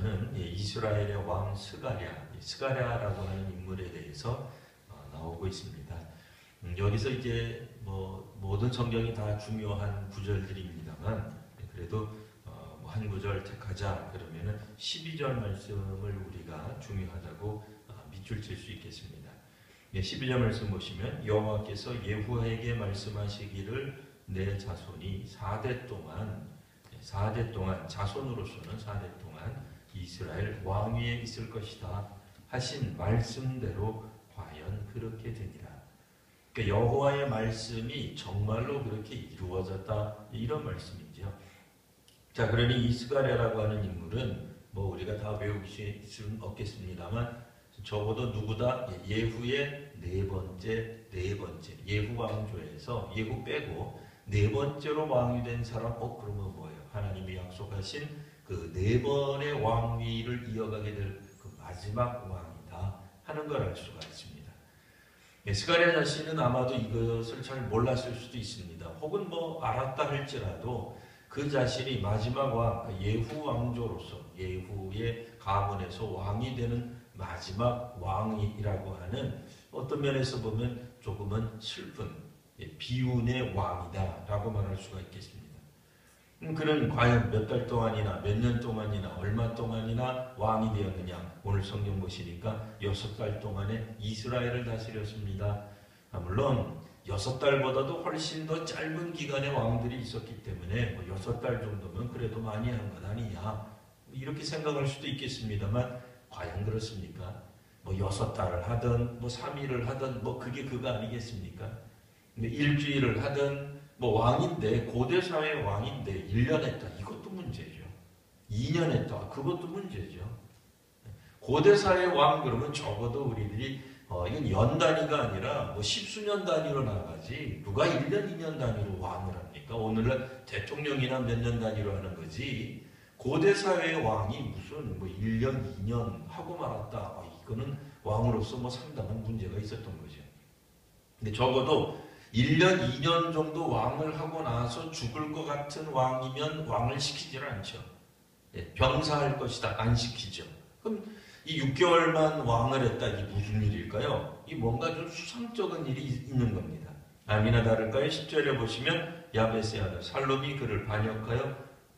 6장에서는 이스라엘의 왕 스가랴라고 하는 인물에 대해서 나오고 있습니다. 여기서 이제 모든 성경이 다 중요한 구절들입니다만 그래도 한 구절 택하자 그러면은 12절 말씀을 우리가 중요하다고 밑줄 칠 수 있겠습니다. 12절 말씀 보시면 여호와께서 예후에게 말씀하시기를 내 자손이 4대 동안 자손으로서는 4대 동안 이스라엘 왕위에 있을 것이다 하신 말씀대로 과연 그렇게 되니라. 그러니까 여호와의 말씀이 정말로 그렇게 이루어졌다 이런 말씀이죠. 자, 그러니 이 스가랴라고 하는 인물은 우리가 다 외우실 수는 없겠습니다만 적어도 누구다? 예후의 네 번째 예후 왕조에서 예후 빼고 네 번째로 왕이 된 사람. 그러면 뭐예요? 하나님이 약속하신 그 네 번의 왕위를 이어가게 될 그 마지막 왕이다 하는 걸 알 수가 있습니다. 스가랴 자신은 아마도 이것을 잘 몰랐을 수도 있습니다. 혹은 알았다 할지라도 그 자신이 마지막 왕, 예후 왕조로서 예후의 가문에서 왕이 되는 마지막 왕이라고 하는 어떤 면에서 보면 조금은 슬픈 비운의 왕이다 라고 말할 수가 있겠습니다. 그는 과연 몇 달 동안이나 몇 년 동안이나 얼마 동안이나 왕이 되었느냐. 오늘 성경 보시니까 6달 동안에 이스라엘을 다스렸습니다. 물론 6달보다도 훨씬 더 짧은 기간의 왕들이 있었기 때문에 6달 정도면 그래도 많이 한 건 아니냐 이렇게 생각할 수도 있겠습니다만 과연 그렇습니까? 6달을 하든 3일을 하든 그게 그거 아니겠습니까? 근데 일주일을 하든 왕인데 고대 사회의 왕인데 1년 했다 이것도 문제죠. 2년 했다 그것도 문제죠. 고대 사회의 왕 그러면 적어도 우리들이 이건 연 단위가 아니라 10수년 단위로 나가지 누가 1년 2년 단위로 왕을 합니까? 오늘날 대통령이나 몇 년 단위로 하는 거지. 고대 사회의 왕이 무슨 1년 2년 하고 말았다. 이거는 왕으로서 상당한 문제가 있었던 거죠. 근데 적어도 1년 2년 정도 왕을 하고 나서 죽을 것 같은 왕이면 왕을 시키질 않죠. 병사할 것이다. 안 시키죠. 그럼 이 6개월만 왕을 했다. 이게 무슨 일일까요? 이 뭔가 좀 수상쩍은 일이 있는 겁니다. 아니나 다를까요? 10절에 보시면 야베스의 아들 살롬이 그를 반역하여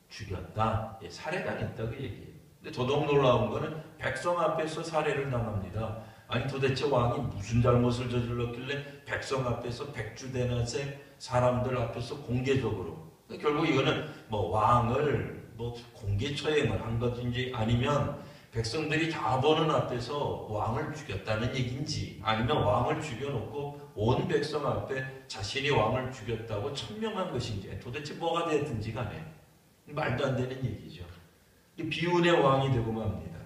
죽였다. 살해당했다 그 얘기예요. 근데 더더욱 놀라운 거는 백성 앞에서 살해를 당합니다. 아니 도대체 왕이 무슨 잘못을 저질렀길래 백성 앞에서 백주대낮에 사람들 앞에서 공개적으로. 결국 이거는 왕을 공개 처형을 한 것인지 아니면 백성들이 다 보는 앞에서 왕을 죽였다는 얘기인지 아니면 왕을 죽여놓고 온 백성 앞에 자신이 왕을 죽였다고 천명한 것인지 도대체 뭐가 됐든지 간에 말도 안 되는 얘기죠. 비운의 왕이 되고 맙니다.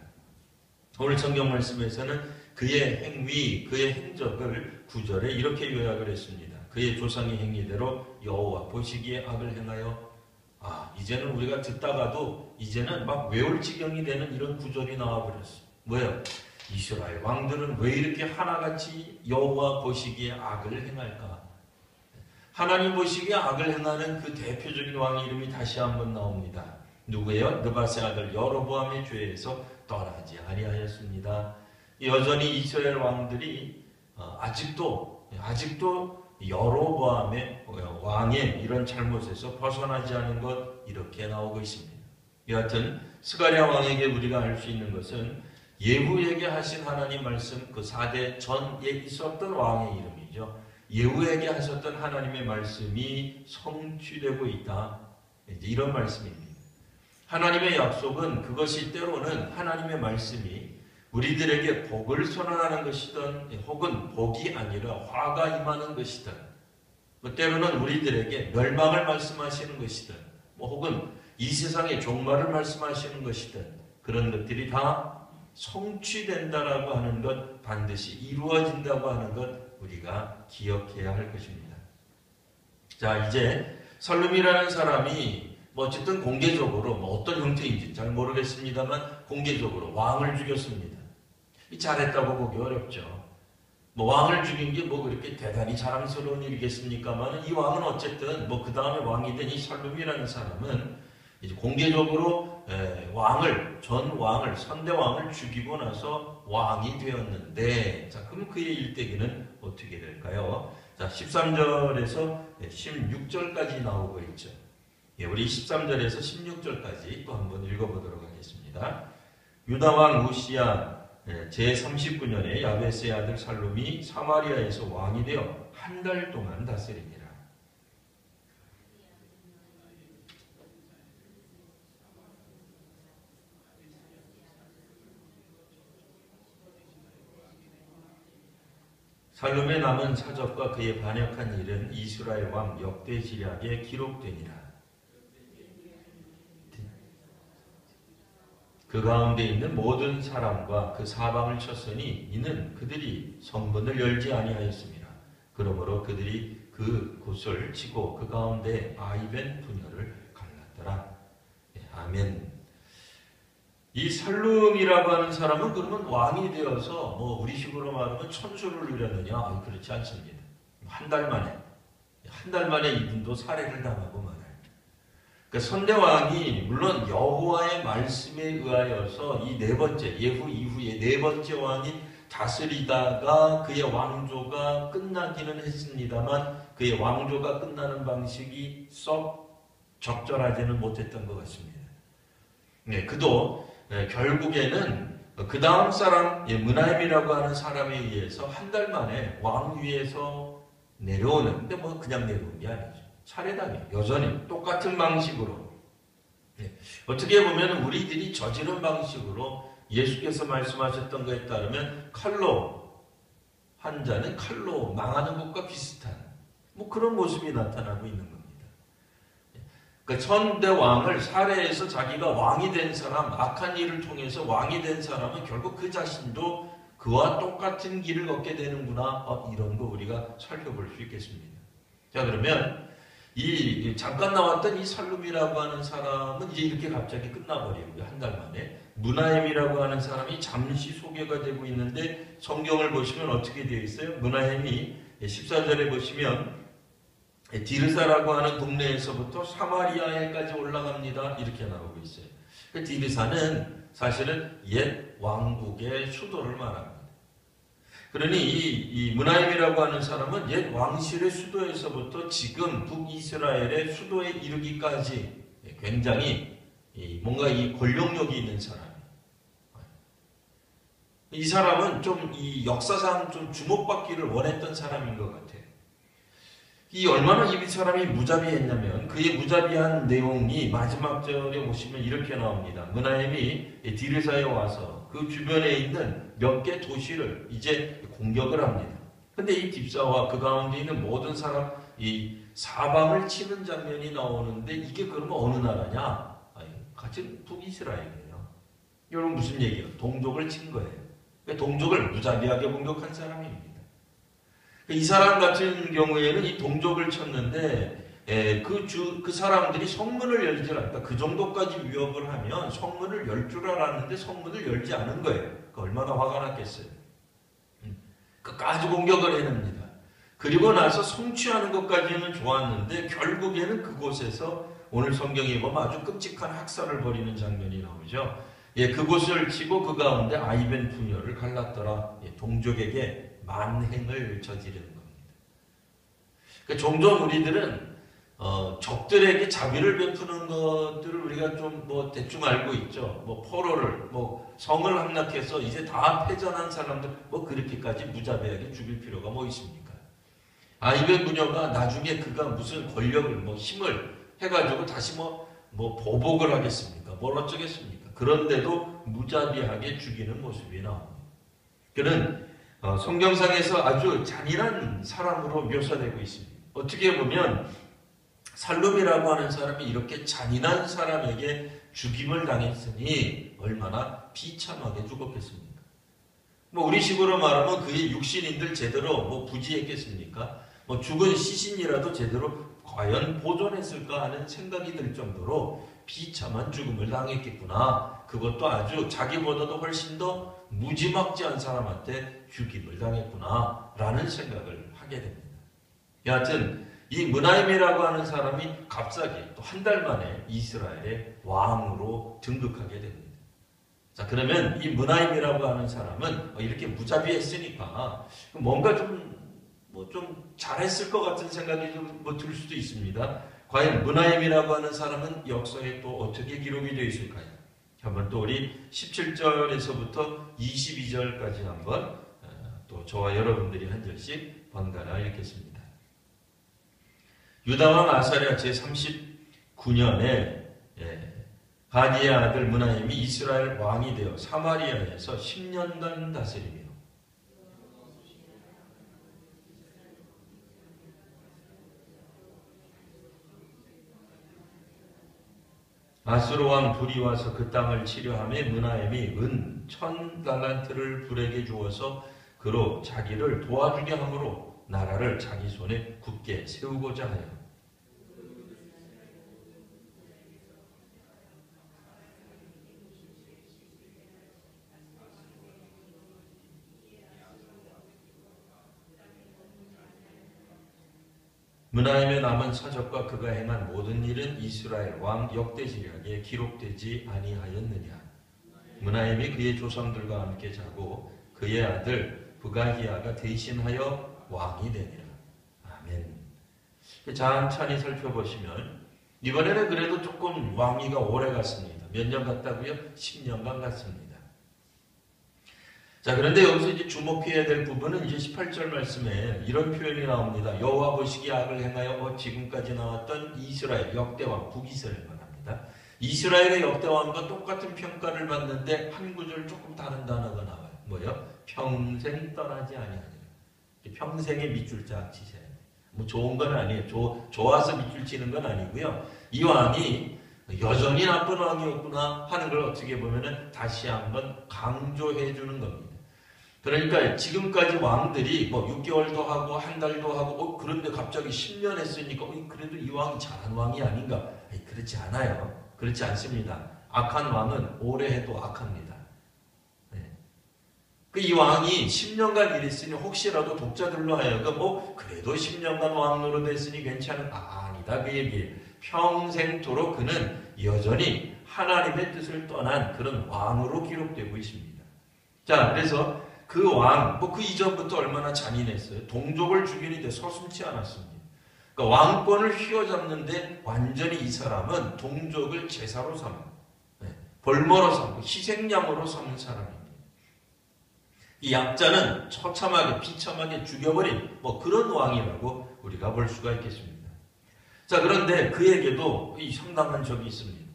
오늘 성경 말씀에서는 그의 행위, 그의 행적을 9절에 이렇게 요약을 했습니다. 그의 조상의 행위대로 여호와 보시기에 악을 행하여. 이제는 우리가 듣다가도 이제는 막 외울 지경이 되는 이런 구절이 나와버렸어요. 뭐예요? 이스라엘 왕들은 왜 이렇게 하나같이 여호와 보시기에 악을 행할까? 하나님 보시기에 악을 행하는 그 대표적인 왕 이름이 다시 한번 나옵니다. 누구예요? 느밧의 아들 여로보암의 죄에서 떠나지 아니하였습니다. 여전히 이스라엘 왕들이 아직도 여로보암의 왕의 이런 잘못에서 벗어나지 않은 것 이렇게 나오고 있습니다. 여하튼 스가랴 왕에게 우리가 알 수 있는 것은 예후에게 하신 하나님 말씀 그 4대 전에 있었던 왕의 이름이죠. 예후에게 하셨던 하나님의 말씀이 성취되고 있다. 이제 이런 말씀입니다. 하나님의 약속은 그것이 때로는 하나님의 말씀이 우리들에게 복을 선언하는 것이든 혹은 복이 아니라 화가 임하는 것이든 때로는 우리들에게 멸망을 말씀하시는 것이든 혹은 이 세상의 종말을 말씀하시는 것이든 그런 것들이 다 성취된다라고 하는 것, 반드시 이루어진다고 하는 것 우리가 기억해야 할 것입니다. 자, 이제 살룸이라는 사람이 어쨌든 공개적으로 어떤 형태인지 잘 모르겠습니다만 공개적으로 왕을 죽였습니다. 잘했다고 보기 어렵죠. 왕을 죽인 게 그렇게 대단히 자랑스러운 일이겠습니까만 이 왕은 어쨌든 그 다음에 왕이 된 이 살룸이라는 사람은 이제 공개적으로 전 왕을, 선대왕을 죽이고 나서 왕이 되었는데, 자, 그럼 그의 일대기는 어떻게 될까요? 자, 13절에서 16절까지 나오고 있죠. 예, 우리 13절에서 16절까지 또 한번 읽어보도록 하겠습니다. 유다왕 우시야 제39년에 야베스의 아들 살룸이 사마리아에서 왕이 되어 한 달 동안 다스리니라. 살룸의 남은 사적과 그의 반역한 일은 이스라엘 왕 역대지략에 기록되니라. 그 가운데 있는 모든 사람과 그 사방을 쳤으니 이는 그들이 성문을 열지 아니하였습니다. 그러므로 그들이 그 곳을 치고 그 가운데 아이벤 분열을 갈랐더라. 아멘. 이 살룸이라고 하는 사람은 그러면 왕이 되어서 뭐 우리식으로 말하면 천수를 누렸느냐? 그렇지 않습니다. 한 달 만에 이분도 살해를 당하고 말아요. 그러니까 선대왕이 물론 여호와의 말씀에 의하여서 이 네 번째 예후 이후에 네 번째 왕이 다스리다가 그의 왕조가 끝나기는 했습니다만 그의 왕조가 끝나는 방식이 썩 적절하지는 못했던 것 같습니다. 그도 결국에는 그 다음 사람 므나헴이라고 하는 사람에 의해서 한 달 만에 왕위에서 내려오는, 근데 뭐 그냥 내려온 게 아니죠. 차례당해 여전히 똑같은 방식으로 어떻게 보면 우리들이 저지른 방식으로 예수께서 말씀하셨던 것에 따르면 칼로 한 자는 칼로 망하는 것과 비슷한 뭐 그런 모습이 나타나고 있는 겁니다. 그러니까 천대 왕을 살해해서 자기가 왕이 된 사람, 악한 일을 통해서 왕이 된 사람은 결국 그 자신도 그와 똑같은 길을 걷게 되는구나. 이런 거 우리가 살펴볼 수 있겠습니다. 자, 그러면 이 잠깐 나왔던 이 살룸이라고 하는 사람은 이제 이렇게 갑자기 끝나버리고요. 한 달 만에. 므나헴이라고 하는 사람이 잠시 소개가 되고 있는데 성경을 보시면 어떻게 되어 있어요? 므나헴이 14절에 보시면 디르사라고 하는 동네에서부터 사마리아에까지 올라갑니다. 이렇게 나오고 있어요. 디르사는 사실은 옛 왕국의 수도를 말합니다. 그러니 이 므나헴이라고 하는 사람은 옛 왕실의 수도에서부터 지금 북이스라엘의 수도에 이르기까지 굉장히 뭔가 이 권력력이 있는 사람이에요. 이 사람은 좀 이 역사상 좀 주목받기를 원했던 사람인 것 같아요. 이 얼마나 이 사람이 무자비했냐면 그의 무자비한 내용이 마지막 절에 보시면 이렇게 나옵니다. 므나헴이 디르사에 와서 그 주변에 있는 몇 개 도시를 이제 공격을 합니다. 근데 이 딥사와 그 가운데 있는 모든 사람 이 사방을 치는 장면이 나오는데 이게 그러면 어느 나라냐? 같은 북이스라엘이에요. 이건 무슨 얘기예요? 동족을 친 거예요. 동족을 무자비하게 공격한 사람입니다. 이 사람 같은 경우에는 이 동족을 쳤는데 그 사람들이 성문을 열지 않았다. 그 정도까지 위협을 하면 성문을 열 줄 알았는데 성문을 열지 않은 거예요. 얼마나 화가 났겠어요. 끝까지 공격을 해냅니다. 그리고 나서 성취하는 것까지는 좋았는데 결국에는 그곳에서 오늘 성경에 보면 아주 끔찍한 학살을 벌이는 장면이 나오죠. 그곳을 치고 그 가운데 아이벤 분열을 갈랐더라. 동족에게 만행을 저지르는 겁니다. 그러니까 종종 우리들은 적들에게 자비를 베푸는 것들을 우리가 좀 뭐 대충 알고 있죠. 뭐 포로를 뭐 성을 함락해서 이제 다 패전한 사람들 뭐 그렇게까지 무자비하게 죽일 필요가 뭐 있습니까? 아이벤 분열가 나중에 그가 무슨 권력을 뭐 힘을 해가지고 다시 뭐 보복을 하겠습니까? 뭘 어쩌겠습니까? 그런데도 무자비하게 죽이는 모습이 나옵니다. 그는 성경상에서 아주 잔인한 사람으로 묘사되고 있습니다. 어떻게 보면 살룸이라고 하는 사람이 이렇게 잔인한 사람에게 죽임을 당했으니 얼마나 비참하게 죽었겠습니까? 뭐 우리식으로 말하면 그의 육신인들 제대로 뭐 부지했겠습니까? 뭐 죽은 시신이라도 제대로 과연 보존했을까 하는 생각이 들 정도로 비참한 죽음을 당했겠구나. 그것도 아주 자기보다도 훨씬 더 무지막지한 사람한테 죽임을 당했구나 라는 생각을 하게 됩니다. 여하튼 이 므나임이라고 하는 사람이 갑자기 또 한 달 만에 이스라엘의 왕으로 등극하게 됩니다. 자, 그러면 이 므나임이라고 하는 사람은 이렇게 무자비했으니까 뭔가 좀 잘했을 것 같은 생각이 좀 들 수도 있습니다. 과연 므나임이라고 하는 사람은 역사에 또 어떻게 기록이 되어 있을까요? 한번 또 우리 17절에서부터 22절까지 한번 또 저와 여러분들이 한 절씩 번갈아 읽겠습니다. 유다왕 아사랴 제39년에 바디의 아들 므나임이 이스라엘 왕이 되어 사마리아에서 10년간 다스리며 아수르 왕 불이 와서 그 땅을 치려하며 므나임이 은 1000달란트를 불에게 주어서 그로 자기를 도와주게 함으로 나라를 자기 손에 굳게 세우고자 하여 므나임의 남은 사적과 그가 행한 모든 일은 이스라엘 왕 역대지략에 기록되지 아니하였느냐. 므나임이 그의 조상들과 함께 자고 그의 아들 부가히야가 대신하여 왕이 되니라. 아멘. 찬찬히 살펴보시면 이번에는 그래도 조금 왕위가 오래 갔습니다. 몇 년 갔다고요? 10년간 갔습니다. 자, 그런데 여기서 이제 주목해야 될 부분은 이제 18절 말씀에 이런 표현이 나옵니다. 여호와 보시기에 악을 행하여 지금까지 나왔던 이스라엘 역대왕 북이스라엘 말합니다. 이스라엘의 역대왕과 똑같은 평가를 받는데 한 구절 조금 다른 단어가 나와요. 뭐요? 평생 떠나지 아니하니라. 평생에 밑줄 짝 치세요. 뭐 좋은 건 아니에요. 좋아서 밑줄 치는 건 아니고요. 이 왕이 여전히 나쁜 왕이었구나 하는 걸 어떻게 보면은 다시 한번 강조해 주는 겁니다. 그러니까 지금까지 왕들이 뭐 6개월도 하고 한 달도 하고 그런데 갑자기 10년 했으니까 그래도 이 왕이 잘한 왕이 아닌가? 그렇지 않아요. 그렇지 않습니다. 악한 왕은 오래 해도 악합니다. 네. 이 왕이 10년간 일했으니 혹시라도 독자들로 하여금 그래도 10년간 왕 노릇했으니 괜찮은 아니다 그 얘기예요. 평생토록 그는 여전히 하나님의 뜻을 떠난 그런 왕으로 기록되고 있습니다. 자, 그래서 그 왕, 그 이전부터 얼마나 잔인했어요. 동족을 죽이는데 서슴지 않았습니다. 그러니까 왕권을 휘어잡는데 완전히 이 사람은 동족을 제사로 삼고, 벌모로 삼고, 희생양으로 삼는 사람입니다. 이 약자는 처참하게, 비참하게 죽여버린 그런 왕이라고 우리가 볼 수가 있겠습니다. 자, 그런데 그에게도 이 상당한 적이 있습니다.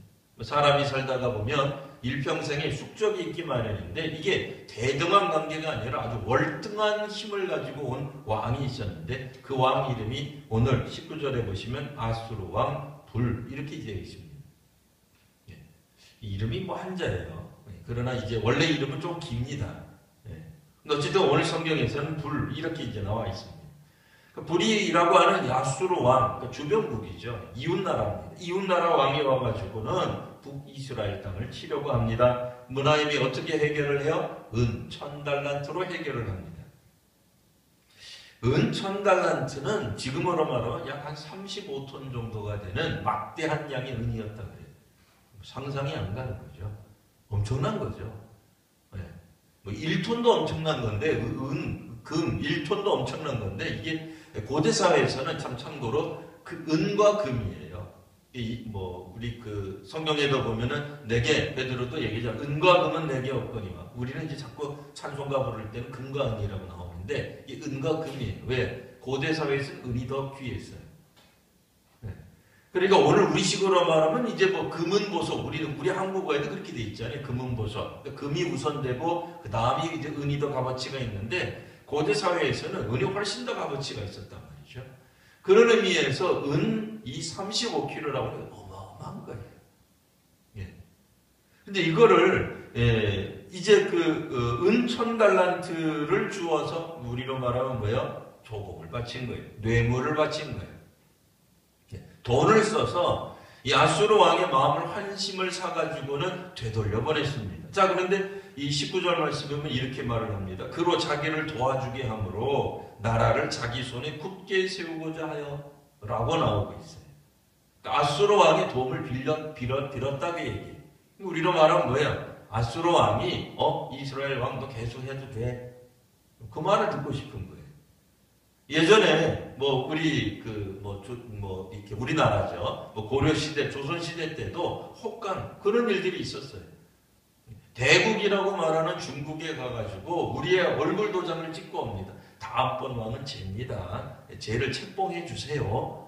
사람이 살다가 보면 일평생에 숙적이 있기 마련인데 이게 대등한 관계가 아니라 아주 월등한 힘을 가지고 온 왕이 있었는데 그 왕 이름이 오늘 19절에 보시면 아수르 왕 불 이렇게 되어 있습니다. 이 이름이 한자예요. 그러나 이제 원래 이름은 좀 깁니다. 어쨌든 오늘 성경에서는 불 이렇게 이제 나와 있습니다. 불이라고 하는 아수르 왕, 주변국이죠. 이웃나라입니다. 이웃나라 왕이 와가지고는 북이스라엘 땅을 치려고 합니다. 므나임이 어떻게 해결을 해요? 은 1000달란트로 해결을 합니다. 은 1000달란트는 지금으로 말하면 약 한 35톤 정도가 되는 막대한 양의 은이었다 그래요. 상상이 안 가는 거죠. 엄청난 거죠. 1톤도 엄청난 건데 금 1톤도 엄청난 건데 이게 고대 사회에서는 참고로 그 은과 금이에요. 우리 그 성경에도 보면은 4개, 베드로도 얘기하죠. 은과 금은 4개 없거니와. 우리는 이제 자꾸 찬송가 부를 때는 금과 은이라고 나오는데 이 은과 금이에요. 왜? 고대 사회에서는 은이 더 귀했어요. 그러니까 오늘 우리식으로 말하면 이제 금은 보석, 우리 한국어에도 그렇게 돼 있잖아요. 금은 보석. 그러니까 금이 우선되고 그 다음이 이제 은이 더 값어치가 있는데 고대 사회에서는 은이 훨씬 더 값어치가 있었단 말이죠. 그런 의미에서 이 35kg라고 하는 게 어마어마한 거예요. 근데 이거를 이제 은 1000달란트를 주어서 우리로 말하면 뭐예요? 조공을 바친 거예요. 뇌물을 바친 거예요. 돈을 써서 이 아수르 왕의 마음을 환심을 사가지고는 되돌려 보냈습니다. 자, 그런데 이 19절 말씀에 보면 이렇게 말을 합니다. 그로 자기를 도와주게 함으로 나라를 자기 손에 굳게 세우고자 하여. 라고 나오고 있어요. 아수르 왕의 도움을 빌었다고 얘기해요. 우리로 말하면 뭐예요? 아수르 왕이 이스라엘 왕도 계속 해도 돼. 그 말을 듣고 싶은 거예요. 예전에 우리 이렇게 우리나라죠. 고려 시대, 조선 시대 때도 혹간 그런 일들이 있었어요. 대국이라고 말하는 중국에 가가지고 우리의 얼굴 도장을 찍고 옵니다. 다음번 왕은 쟤입니다. 쟤를 책봉해 주세요.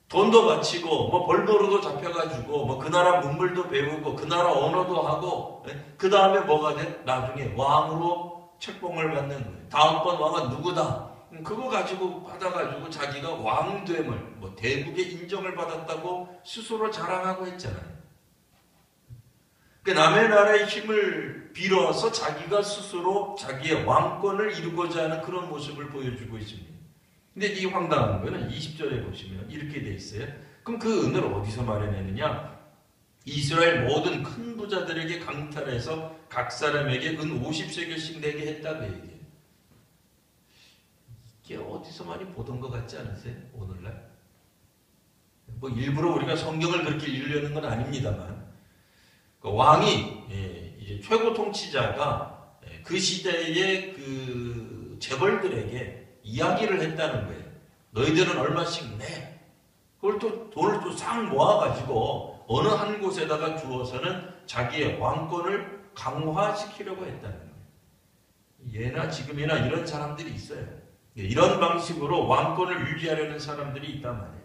돈도 바치고 벌도로도 잡혀가지고 그 나라 문물도 배우고 그 나라 언어도 하고 그 다음에 뭐가 돼? 나중에 왕으로 책봉을 받는 거예요. 다음번 왕은 누구다? 그거 가지고 받아가지고 자기가 왕됨을 대국의 인정을 받았다고 스스로 자랑하고 했잖아요. 남의 나라의 힘을 빌어서 자기가 스스로 자기의 왕권을 이루고자 하는 그런 모습을 보여주고 있습니다. 근데 이 황당한 거는 20절에 보시면 이렇게 돼 있어요. 그럼 그 은을 어디서 마련했느냐? 이스라엘 모든 큰 부자들에게 강탈해서 각 사람에게 은 50세겔씩 내게 했다고 얘기해요. 이게 어디서 많이 보던 것 같지 않으세요? 오늘날? 일부러 우리가 성경을 그렇게 읽으려는 건 아닙니다만 왕이 이제 최고 통치자가 그 시대의 그 재벌들에게 이야기를 했다는 거예요. 너희들은 얼마씩 내. 그걸 또 돈을 또 싹 모아가지고 어느 한 곳에다가 주어서는 자기의 왕권을 강화시키려고 했다는 거예요. 예나 지금이나 이런 사람들이 있어요. 이런 방식으로 왕권을 유지하려는 사람들이 있단 말이에요.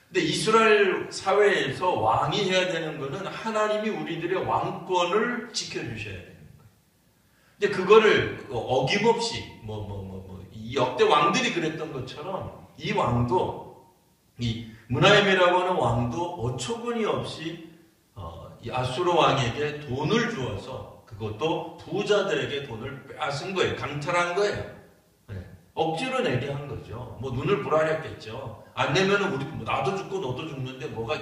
근데 이스라엘 사회에서 왕이 해야 되는 것은 하나님이 우리들의 왕권을 지켜주셔야 되는 거예요. 근데 그거를 어김없이 이 역대 왕들이 그랬던 것처럼 이 왕도 이 므나헴이라고 하는 왕도 어처구니 없이 이 아수르 왕에게 돈을 주어서 그것도 부자들에게 돈을 빼앗은 거예요. 강탈한 거예요. 억지로 내게 한 거죠. 눈을 부라렸겠죠. 안 내면은 우리 나도 죽고 너도 죽는데 뭐가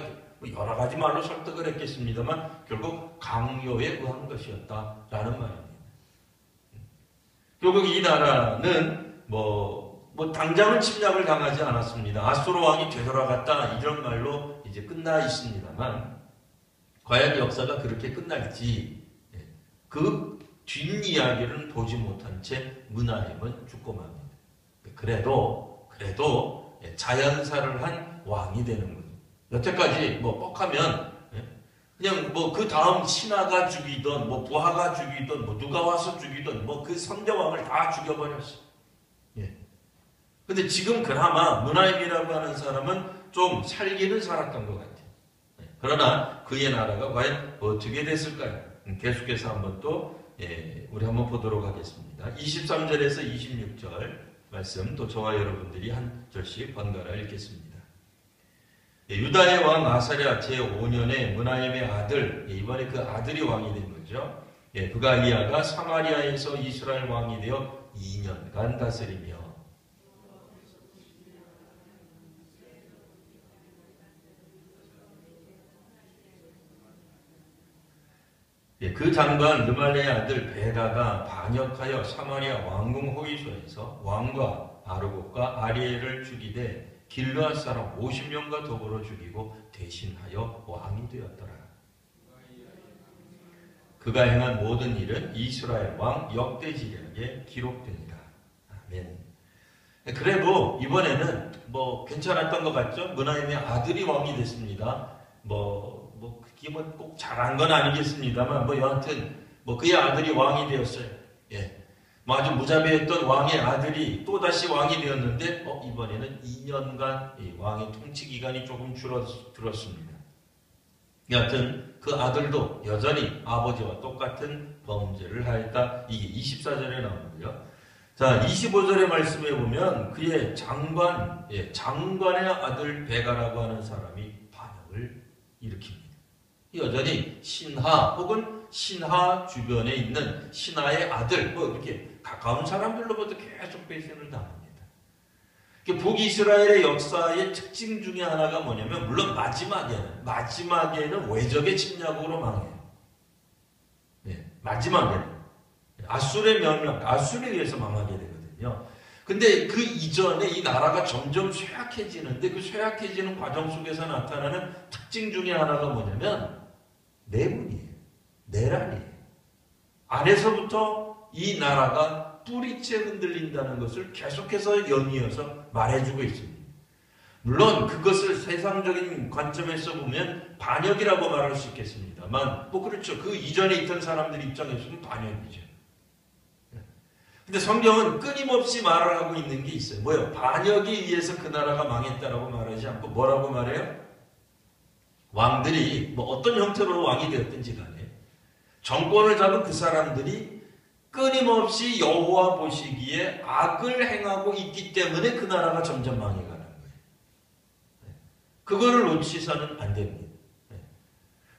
여러 가지 말로 설득을 했겠습니다만 결국 강요에 의한 것이었다라는 말입니다. 결국 이 나라는 당장은 침략을 당하지 않았습니다. 아수르 왕이 되돌아갔다 이런 말로 이제 끝나 있습니다만 과연 역사가 그렇게 끝날지 그 뒷이야기를 보지 못한 채 므나헴은 죽고 맙니다. 그래도 자연사를 한 왕이 되는 거예요. 여태까지 뻑하면 그냥 그 다음 신하가 죽이던 부하가 죽이던 누가 와서 죽이던 그 선대왕을 다 죽여버렸어. 근데 지금 그나마 므나헴이라고 하는 사람은 좀 살기는 살았던 것 같아요. 그러나 그의 나라가 과연 어떻게 됐을까요? 계속해서 한번 또 우리 한번 보도록 하겠습니다. 23절에서 26절 말씀 또 저와 여러분들이 한 절씩 번갈아 읽겠습니다. 유다의 왕 아사랴 제5년에 므나헴의 아들, 이번에 그 아들이 왕이 된 거죠. 부갈리아가 사마리아에서 이스라엘 왕이 되어 2년간 다스리며 그 장관 르말레의 아들 베가가 반역하여 사마리아 왕궁 호위소에서 왕과 아르곱과 아리엘을 죽이되 길르앗 사람 50명과 더불어 죽이고 대신하여 왕이 되었더라. 그가 행한 모든 일은 이스라엘 왕 역대지략에 기록되니라. 아멘. 그래도 이번에는 괜찮았던 것 같죠? 므나헴의 아들이 왕이 됐습니다. 그게 꼭 잘한 건 아니겠습니다만 여하튼 그의 아들이 왕이 되었어요. 아주 무자비했던 왕의 아들이 또다시 왕이 되었는데 이번에는 2년간 이 왕의 통치 기간이 조금 줄었습니다. 여하튼 그 아들도 여전히 아버지와 똑같은 범죄를 하였다. 이게 24절에 나오고요. 자, 25절의 말씀에 보면 그의 장관의 아들 베가라고 하는 사람이 반역을 일으킵니다. 여전히 신하 혹은 신하 주변에 있는 신하의 아들 이렇게 가까운 사람들로부터 계속 배신을 당합니다. 북이스라엘의 역사의 특징 중에 하나가 뭐냐면 물론 마지막에는 외적의 침략으로 망해요. 마지막에는 아수르에 의해서 망하게 되거든요. 근데 그 이전에 이 나라가 점점 쇠약해지는데 그 쇠약해지는 과정 속에서 나타나는 특징 중에 하나가 뭐냐면 내분이에요. 내란이에요. 안에서부터 이 나라가 뿌리째 흔들린다는 것을 계속해서 연이어서 말해주고 있습니다. 물론 그것을 세상적인 관점에서 보면 반역이라고 말할 수 있겠습니다만 뭐 그렇죠. 그 이전에 있던 사람들 입장에서는 반역이죠. 근데 성경은 끊임없이 말을 하고 있는 게 있어요. 뭐요? 반역에 의해서 그 나라가 망했다라고 말하지 않고 뭐라고 말해요? 왕들이 뭐 어떤 형태로 왕이 되었든지 간에 정권을 잡은 그 사람들이 끊임없이 여호와 보시기에 악을 행하고 있기 때문에 그 나라가 점점 망해가는 거예요. 그거를 놓치서는 안 됩니다.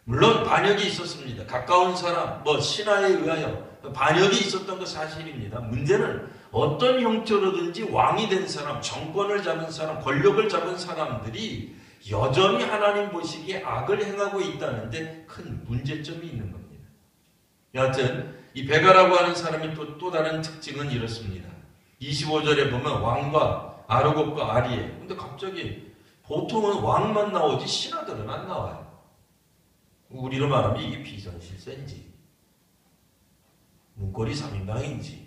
물론 반역이 있었습니다. 가까운 사람, 뭐 신하에 의하여 반역이 있었던 거 사실입니다. 문제는 어떤 형태로든지 왕이 된 사람, 정권을 잡은 사람, 권력을 잡은 사람들이 여전히 하나님 보시기에 악을 행하고 있다는데 큰 문제점이 있는 겁니다. 여하튼 이 베가라고 하는 사람이 또 다른 특징은 이렇습니다. 25절에 보면 왕과 아르곱과 아리에. 근데 갑자기 보통은 왕만 나오지 신하들은 안 나와요. 우리로 말하면 이게 비선실세인지 문고리 3인방인지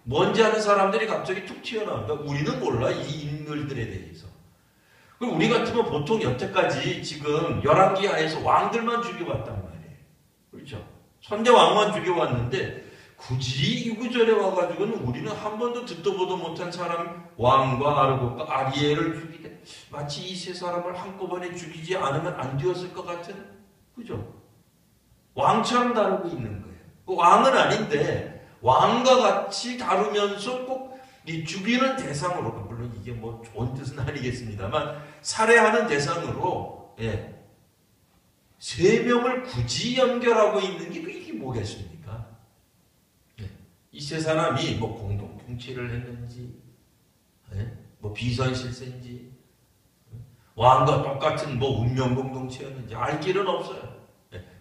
뭔지 아는 사람들이 갑자기 툭 튀어나온다. 우리는 몰라 이 인물들에 대해서. 그럼 우리 같으면 보통 여태까지 지금 열왕기 하에서 왕들만 죽여왔단 말이에요. 그렇죠? 선대왕만 죽여왔는데 굳이 이 구절에 와가지고는 우리는 한 번도 듣도 보도 못한 사람 왕과 아르곱과 아리에를 죽이되 마치 이 세 사람을 한꺼번에 죽이지 않으면 안 되었을 것 같은, 그죠? 왕처럼 다루고 있는 거예요. 왕은 아닌데 왕과 같이 다루면서 꼭 이 죽이는 대상으로, 물론 이게 뭐 좋은 뜻은 아니겠습니다만 살해하는 대상으로 세 명을 굳이 연결하고 있는 게 이게 뭐겠습니까? 이 세 사람이 뭐 공동 통치를 했는지, 뭐 비선실세인지, 왕과 똑같은 뭐 운명 공동체였는지 알 길은 없어요.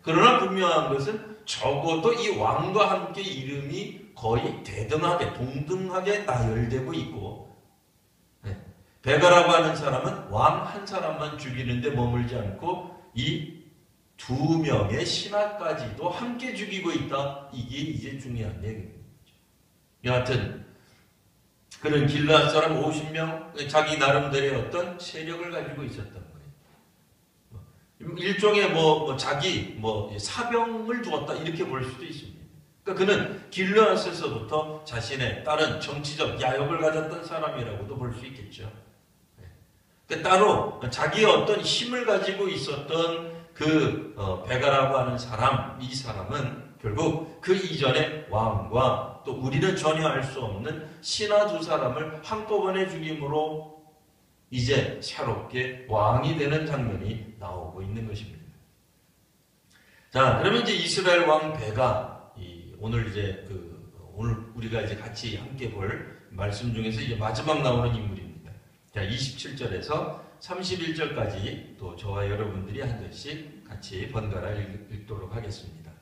그러나 분명한 것은 적어도 이 왕과 함께 이름이 거의 대등하게, 동등하게 나열되고 있고, 베가라고 하는 사람은 왕 한 사람만 죽이는데 머물지 않고 이 두 명의 신하까지도 함께 죽이고 있다. 이게 이제 중요한 얘기입니다. 여하튼 그런 길르앗 사람 50명 자기 나름대로의 어떤 세력을 가지고 있었던 거예요. 일종의 자기 사병을 두었다 이렇게 볼 수도 있습니다. 그러니까 그는 길르앗에서부터 자신의 다른 정치적 야욕을 가졌던 사람이라고도 볼 수 있겠죠. 그러니까 따로 자기의 어떤 힘을 가지고 있었던 그 베가라고 하는 사람, 이 사람은 결국 그 이전에 왕과 또 우리는 전혀 알 수 없는 신하 두 사람을 한꺼번에 죽임으로 이제 새롭게 왕이 되는 장면이 나오고 있는 것입니다. 자, 그러면 이제 이스라엘 왕 베가, 오늘 이제 오늘 우리가 이제 같이 함께 볼 말씀 중에서 이제 마지막 나오는 인물입니다. 자, 27절에서 31절까지 또 저와 여러분들이 한 절씩 같이 번갈아 읽도록 하겠습니다.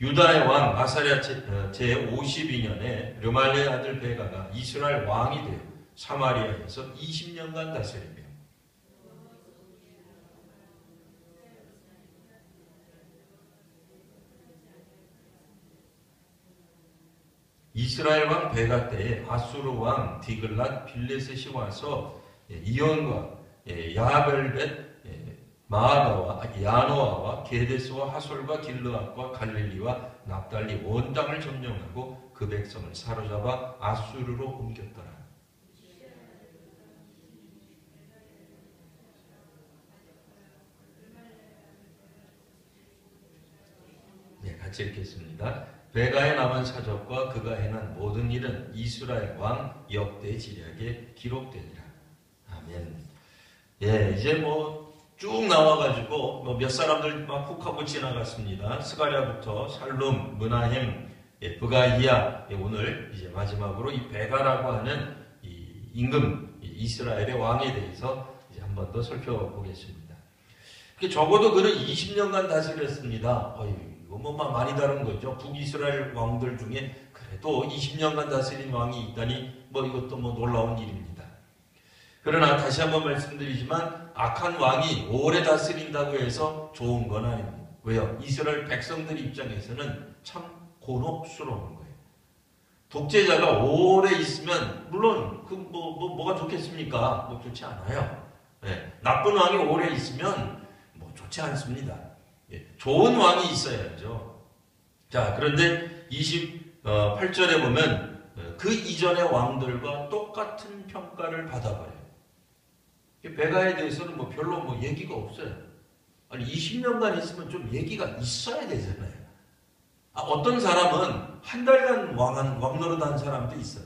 유다의 왕 아사랴 제52년에 르말레의 아들 베가가 이스라엘 왕이 되어 사마리아에서 20년간 다스리며 이스라엘 왕 베가 때에 아수르 왕 디글랏 빌레셋이 와서 이온과 야벨벳 마아가와 야노아와 게데스와 하솔과 길르앗과 갈릴리와 납달리 온 땅을 점령하고 그 백성을 사로잡아 아수르로 옮겼더라. 네, 같이 읽겠습니다. 베가의 남은 사적과 그가 행한 모든 일은 이스라엘 왕 역대 지략에 기록되니라. 아멘. 예, 이제 쭉 나와가지고 몇 사람들 막 훅 하고 지나갔습니다. 스가랴부터 살룸, 므나헴, 브가히야, 오늘 이제 마지막으로 이 베가라고 하는 이 임금 이스라엘의 왕에 대해서 이제 한 번 더 살펴보겠습니다. 적어도 그는 20년간 다스렸습니다. 이거 많이 다른 거죠. 북이스라엘 왕들 중에 그래도 20년간 다스린 왕이 있다니 뭐 이것도 뭐 놀라운 일입니다. 그러나 다시 한번 말씀드리지만 악한 왕이 오래 다스린다고 해서 좋은 건 아닙니다. 왜요? 이스라엘 백성들 입장에서는 참 곤혹스러운 거예요. 독재자가 오래 있으면 물론 그 뭐가 좋겠습니까? 뭐 좋지 않아요. 예, 나쁜 왕이 오래 있으면 뭐 좋지 않습니다. 예, 좋은 왕이 있어야죠. 자, 그런데 28절에 보면 그 이전의 왕들과 똑같은 평가를 받아버려요. 베가에 대해서는 뭐 별로 뭐 얘기가 없어요. 아니 20년간 있으면 좀 얘기가 있어야 되잖아요. 어떤 사람은 한 달간 왕노릇 한 사람도 있어요.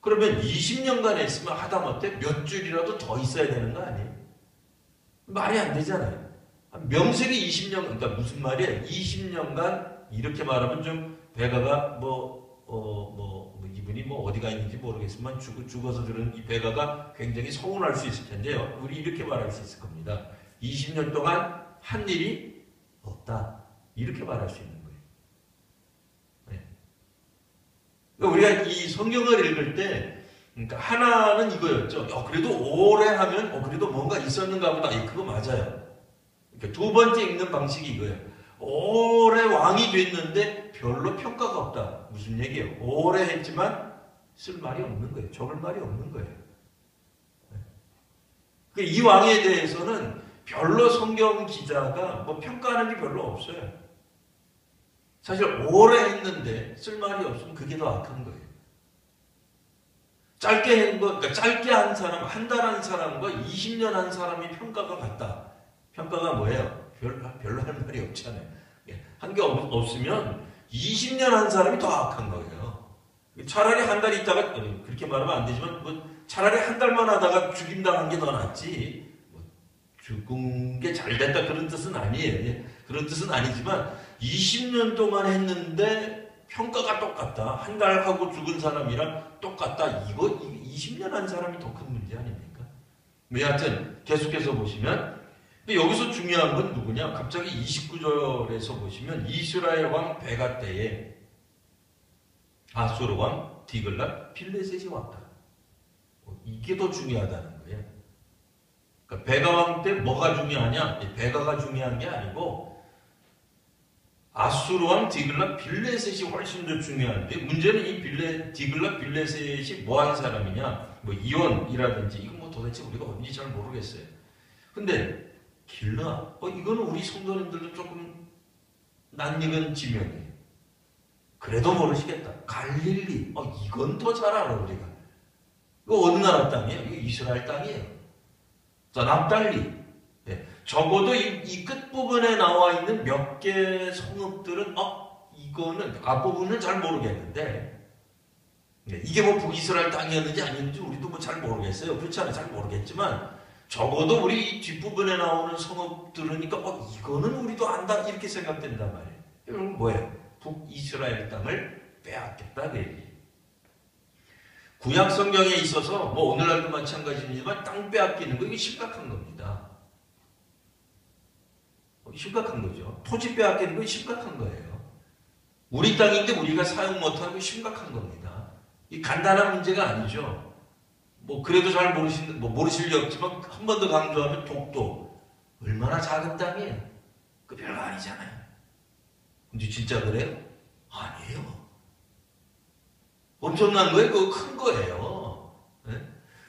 그러면 20년간 했으면 하다못해 몇 줄이라도 더 있어야 되는 거 아니에요? 말이 안 되잖아요. 명색이 20년, 그러니까 무슨 말이에요? 20년간 이렇게 말하면 좀 베가가 이분이 뭐 어디가 있는지 모르겠지만 죽어서 들은 이 베가가 굉장히 서운할 수 있을 텐데요. 우리 이렇게 말할 수 있을 겁니다. 20년 동안 한 일이 없다. 이렇게 말할 수 있는 거예요. 네. 우리가 이 성경을 읽을 때, 그러니까 하나는 이거였죠. 그래도 오래 하면, 그래도 뭔가 있었는가 보다. 그거 맞아요. 그러니까 두 번째 읽는 방식이 이거예요. 오래 왕이 됐는데 별로 평가가 없다. 무슨 얘기예요? 오래 했지만 쓸 말이 없는 거예요. 적을 말이 없는 거예요. 네. 이 왕에 대해서는 별로 성경 기자가 뭐 평가하는 게 별로 없어요. 사실 오래 했는데 쓸 말이 없으면 그게 더 악한 거예요. 그러니까 짧게 한 사람, 한 달 한 사람과 20년 한 사람이 평가가 같다. 평가가 뭐예요? 별로 할 말이 없잖아요. 한 게 없으면 20년 한 사람이 더 악한 거예요. 차라리 한 달 있다가, 그렇게 말하면 안 되지만, 차라리 한 달만 하다가 죽임당한 게 더 낫지. 죽은 게 잘 됐다 그런 뜻은 아니에요. 그런 뜻은 아니지만 20년 동안 했는데 평가가 똑같다. 한 달 하고 죽은 사람이랑 똑같다. 이거 20년 한 사람이 더 큰 문제 아닙니까? 여하튼 계속해서 보시면 근데 여기서 중요한 건 누구냐? 갑자기 29절에서 보시면 이스라엘 왕 베가 때에 아수르 왕 디글랏 빌레셋이 왔다. 이게 더 중요하다는 거예요. 그러니까 베가 왕 때 뭐가 중요하냐? 베가가 중요한 게 아니고 아수르 왕 디글랏 빌레셋이 훨씬 더 중요한데 문제는 이 디글랏 빌레셋이 뭐 한 사람이냐? 뭐 이온이라든지 이거 뭐 도대체 우리가 뭔지 잘 모르겠어요. 근데 길라 이거는 우리 성도님들도 조금 낯익은 지명이에요. 그래도 모르시겠다. 갈릴리 이건 더 잘 알아 우리가. 이거 어느 나라 땅이에요? 이거 이스라엘 땅이에요. 자, 납달리. 네. 적어도 이 끝부분에 나와 있는 몇 개 성읍들은 이거는 앞부분은 잘 모르겠는데 네. 이게 뭐 북이스라엘 땅이었는지 아니었는지 우리도 뭐 잘 모르겠어요. 그렇잖아요. 잘 모르겠지만 적어도 우리 이 뒷부분에 나오는 성읍 들으니까 이거는 우리도 안다 이렇게 생각된단 말이에요. 이건 뭐예요? 북이스라엘 땅을 빼앗겠다 그 얘기예요. 구약 성경에 있어서 뭐 오늘날도 마찬가지지만 땅 빼앗기는 거 이게 심각한 겁니다. 심각한 거죠. 토지 빼앗기는 거 심각한 거예요. 우리 땅인데 우리가 사용 못하는 거 심각한 겁니다. 이 간단한 문제가 아니죠. 뭐 그래도 잘 모르실 리 없지만 한 번 더 강조하면 독도 얼마나 작은 땅이에요. 그 별거 아니잖아요. 근데 진짜 그래요? 아니에요. 엄청난 거예요. 그거 큰 거예요. 네?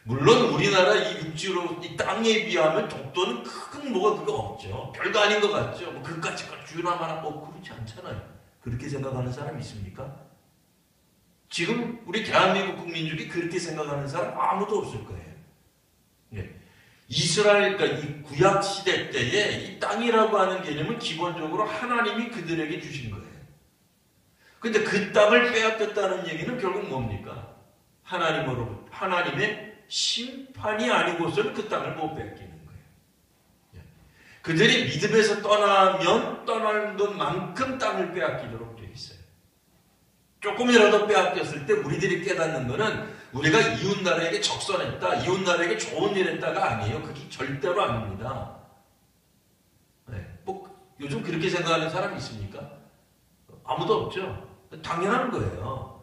물론 우리나라 이 육지로 이 땅에 비하면 독도는 큰 뭐가 그거 없죠. 별거 아닌 것 같죠. 뭐 그까짓 걸 주나마나 그렇지 않잖아요. 그렇게 생각하는 사람 있습니까? 지금 우리 대한민국 국민 중에 그렇게 생각하는 사람 아무도 없을 거예요. 네. 이스라엘, 그러니까 이 구약 시대 때에 이 땅이라고 하는 개념은 기본적으로 하나님이 그들에게 주신 거예요. 근데 그 땅을 빼앗겼다는 얘기는 결국 뭡니까? 하나님의 심판이 아니고서는 그 땅을 못 빼앗기는 거예요. 그들이 믿음에서 떠나면 떠나는 것만큼 땅을 빼앗기도록 되어 있어요. 조금이라도 빼앗겼을 때 우리들이 깨닫는 것은 우리가 이웃나라에게 적선했다, 이웃나라에게 좋은 일 했다가 아니에요. 그게 절대로 아닙니다. 네. 뭐 요즘 그렇게 생각하는 사람 있습니까? 아무도 없죠. 당연한 거예요.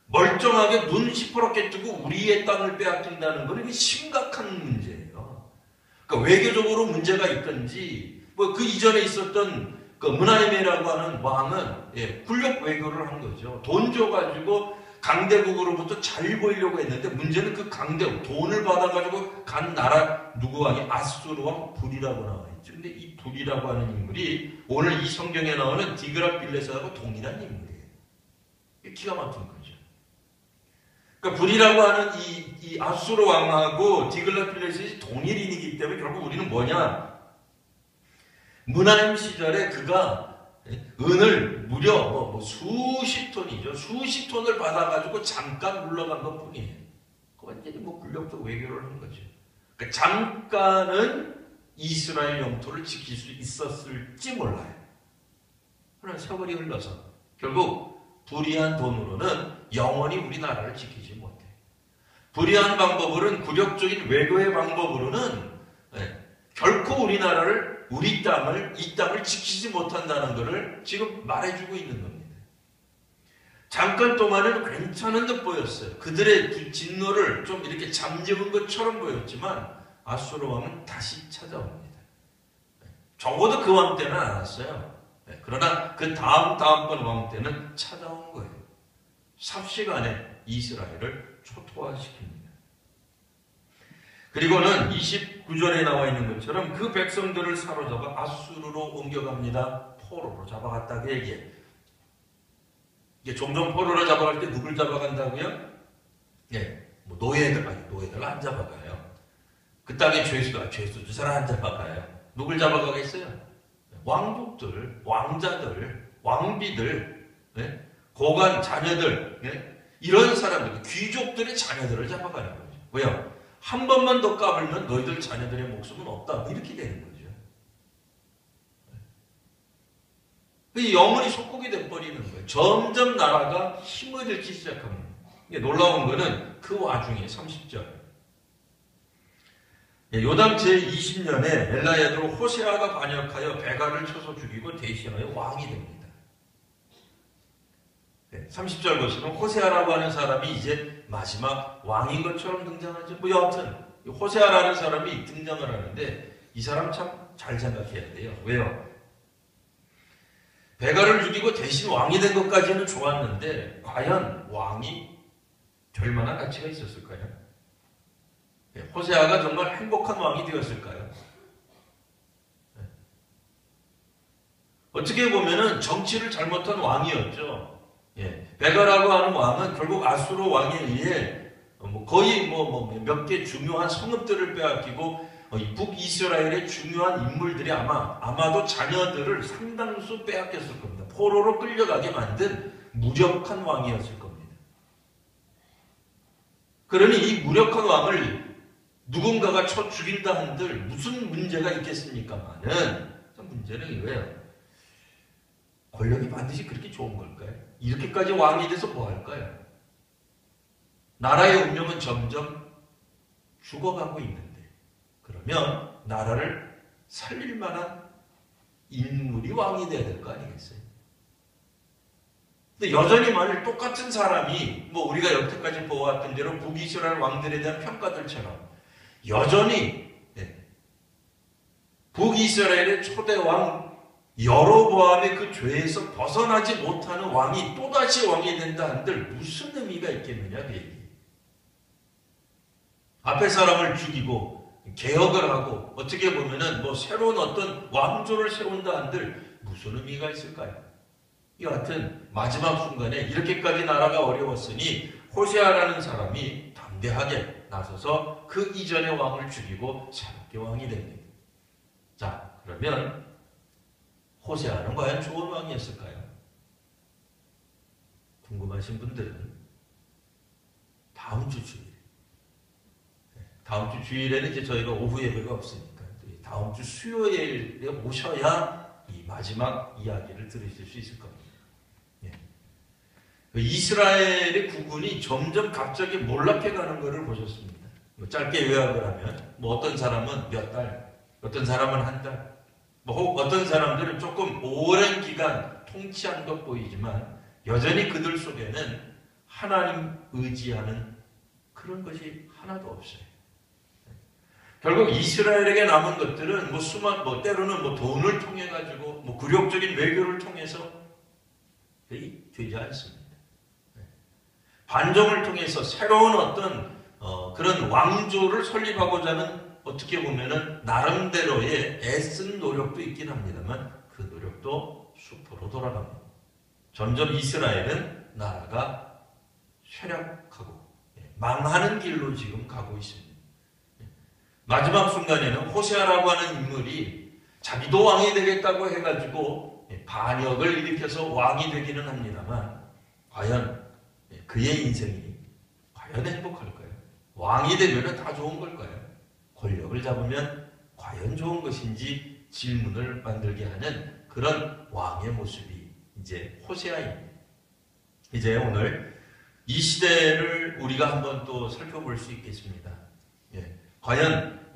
멀쩡하게 눈 시퍼렇게 뜨고 우리의 땅을 빼앗긴다는 건 이게 심각한 문제예요. 그러니까 외교적으로 문제가 있든지 뭐 그 이전에 있었던 그 문하임이라고 하는 왕은 군력 외교를 한 거죠. 돈 줘가지고 강대국으로부터 잘 보이려고 했는데 문제는 그 강대국 돈을 받아가지고 간 나라 누구 왕이 아수르 왕 불이라고 나와 있죠. 근데 이 불이라고 하는 인물이 오늘 이 성경에 나오는 디그라필레스하고 동일한 인물이에요. 기가 막힌 거죠. 그러니까 불이라고 하는 이 아수르 왕하고 디글라필레스이 동일인이기 때문에 결국 우리는 뭐냐? 문하임 시절에 그가 은을 무려 수십 톤이죠. 수십 톤을 받아가지고 잠깐 물러간 것 뿐이에요. 그 완전히 군력적 외교를 한 거죠. 그러니까 잠깐은 이스라엘 영토를 지킬 수 있었을지 몰라요. 그러나 세월이 흘러서 결국 불의한 돈으로는 영원히 우리나라를 지키지 못해. 불의한 방법으로는 굴욕적인 외교의 방법으로는 결코 우리나라를 이 땅을 지키지 못한다는 것을 지금 말해주고 있는 겁니다. 잠깐 동안은 괜찮은 듯 보였어요. 그들의 진노를 좀 이렇게 잠재운 것처럼 보였지만 아수르 왕은 다시 찾아옵니다. 적어도 그 왕 때는 안 왔어요. 그러나 그 다음번 왕 때는 찾아온 거예요. 삽시간에 이스라엘을 초토화시킵니다. 그리고는 29절에 나와 있는 것처럼 그 백성들을 사로잡아 아수르로 옮겨갑니다. 포로로 잡아갔다 그 얘기예요. 이게 종종 포로로 잡아갈 때 누굴 잡아간다고요? 노예들 안 잡아가요. 그 땅의 죄수들 안 잡아가요. 누굴 잡아가겠어요? 왕족들, 왕자들, 왕비들, 고관 자녀들, 이런 사람들, 귀족들의 자녀들을 잡아가는 거죠. 왜요? 한 번만 더 까불면 너희들 자녀들의 목숨은 없다. 이렇게 되는 거죠. 영원히 속국이 돼버리는 거예요. 점점 나라가 힘을 잃기 시작합니다. 놀라운 거는 그 와중에 30절. 요담 제20년에 엘라야드로 호세아가 반역하여 베가를 쳐서 죽이고 대신하여 왕이 됩니다. 30절 보시면 호세아라고 하는 사람이 이제 마지막 왕인 것처럼 등장하죠. 여하튼 호세아라는 사람이 등장을 하는데 이 사람 참 잘 생각해야 돼요. 왜요? 베가를 죽이고 대신 왕이 된 것까지는 좋았는데 과연 왕이 될 만한 가치가 있었을까요? 호세아가 정말 행복한 왕이 되었을까요? 어떻게 보면은 정치를 잘못한 왕이었죠. 베가라고 하는 왕은 결국 아수르 왕에 의해 거의 몇 개 중요한 성읍들을 빼앗기고 북이스라엘의 중요한 인물들이 아마도 자녀들을 상당수 빼앗겼을 겁니다. 포로로 끌려가게 만든 무력한 왕이었을 겁니다. 그러니 이 무력한 왕을 누군가가 쳐 죽인다 한들 무슨 문제가 있겠습니까만은 문제는 이거예요. 권력이 반드시 그렇게 좋은 걸까요? 이렇게까지 왕이 돼서 뭐 할까요? 나라의 운명은 점점 죽어가고 있는데 그러면 나라를 살릴 만한 인물이 왕이 돼야 될 거 아니겠어요? 근데 여전히 만일 똑같은 사람이 우리가 여태까지 보아왔던 대로 북이스라엘 왕들에 대한 평가들처럼 여전히 북이스라엘의 초대왕 여로보암의 그 죄에서 벗어나지 못하는 왕이 또다시 왕이 된다 한들 무슨 의미가 있겠느냐 그 얘기. 앞에 사람을 죽이고 개혁을 하고 어떻게 보면은 새로운 어떤 왕조를 세운다 한들 무슨 의미가 있을까요? 여하튼 마지막 순간에 이렇게까지 나라가 어려웠으니 호세아라는 사람이 담대하게 나서서 그 이전의 왕을 죽이고 새롭게 왕이 됩니다. 자, 그러면 호세아는 과연 좋은 왕이었을까요? 궁금하신 분들은 다음 주 주일에는 이제 저희가 오후 예배가 없으니까 다음 주 수요일에 오셔야 이 마지막 이야기를 들으실 수 있을 겁니다. 이스라엘의 국군이 점점 갑자기 몰락해가는 것을 보셨습니다. 짧게 요약을 하면 어떤 사람은 몇 달, 어떤 사람은 한 달, 어떤 사람들은 조금 오랜 기간 통치한 것 보이지만 여전히 그들 속에는 하나님 의지하는 그런 것이 하나도 없어요. 결국 이스라엘에게 남은 것들은 때로는 돈을 통해 가지고 굴욕적인 외교를 통해서 되지 않습니다. 반정을 통해서 새로운 어떤 그런 왕조를 설립하고자 하는 어떻게 보면은 나름대로의 애쓴 노력도 있긴 합니다만 그 노력도 수포로 돌아갑니다. 점점 이스라엘은 나라가 쇠락하고 망하는 길로 지금 가고 있습니다. 마지막 순간에는 호세아라고 하는 인물이 자기도 왕이 되겠다고 해가지고 반역을 일으켜서 왕이 되기는 합니다만 과연 그의 인생이 과연 행복할까요? 왕이 되면 다 좋은 걸까요? 권력을 잡으면 과연 좋은 것인지 질문을 만들게 하는 그런 왕의 모습이 이제 호세아입니다. 이제 오늘 이 시대를 우리가 한번 또 살펴볼 수 있겠습니다. 과연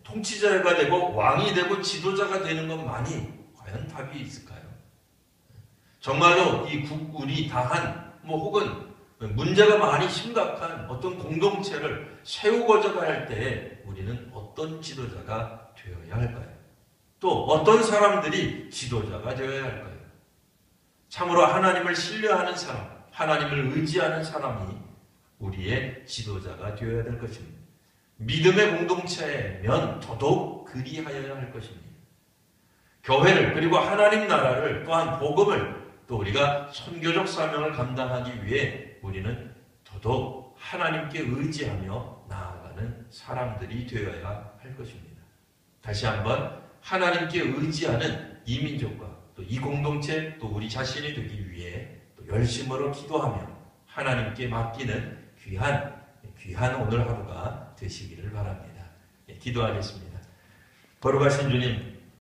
통치자가 되고 왕이 되고 지도자가 되는 것만이 과연 답이 있을까요? 정말로 이 국군이 다한 혹은 문제가 많이 심각한 어떤 공동체를 세우고자 할 때 우리는 어떤 지도자가 되어야 할까요? 또 어떤 사람들이 지도자가 되어야 할까요? 참으로 하나님을 신뢰하는 사람, 하나님을 의지하는 사람이 우리의 지도자가 되어야 될 것입니다. 믿음의 공동체면 더더욱 그리하여야 할 것입니다. 교회를 그리고 하나님 나라를 또한 복음을 또 우리가 선교적 사명을 감당하기 위해 우리는 더더욱 하나님께 의지하며 나아가는 사람들이 되어야 할 것입니다. 다시 한번 하나님께 의지하는 이 민족과 또 이 공동체 또 우리 자신이 되기 위해 또 열심으로 기도하며 하나님께 맡기는 귀한 오늘 하루가 되시기를 바랍니다. 기도하겠습니다. 거룩하신 주님,